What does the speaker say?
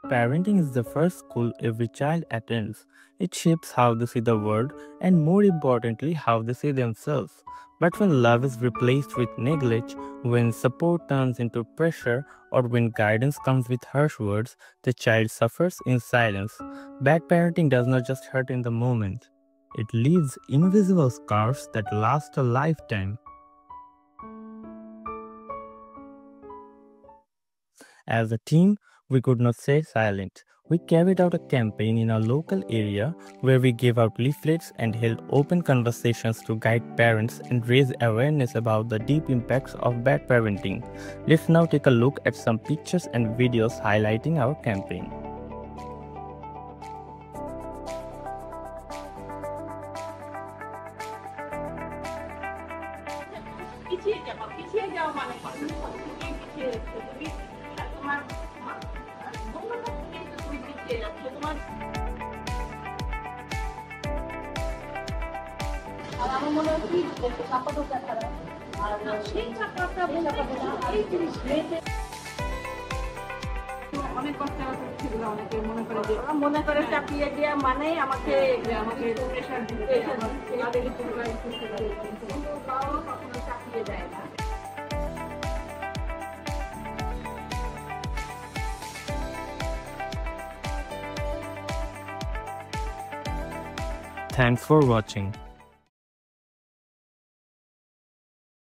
Parenting is the first school every child attends. It shapes how they see the world and, more importantly, how they see themselves. But when love is replaced with neglect, when support turns into pressure, or when guidance comes with harsh words, the child suffers in silence. Bad parenting does not just hurt in the moment, it leaves invisible scars that last a lifetime. As a team, we could not stay silent. We carried out a campaign in our local area where we gave out leaflets and held open conversations to guide parents and raise awareness about the deep impacts of bad parenting. Let's now take a look at some pictures and videos highlighting our campaign. পিছিয়ে যাওয়া মানে পিছিয়ে যাচ্ছে তুমি তোমার তুমি পিছিয়ে যাচ্ছে তোমার আর আমার মনে হয় কি চাপাটা খারাপ আর সেই চাপাটা এই জিনিস অনেক কষ্ট সেগুলো অনেকে মনে করে যে ওরা মনে করে চাপিয়ে দেওয়া মানে আমাকে প্রেশার দিতে কখনো চাপিয়ে দেয় না। Thanks for watching.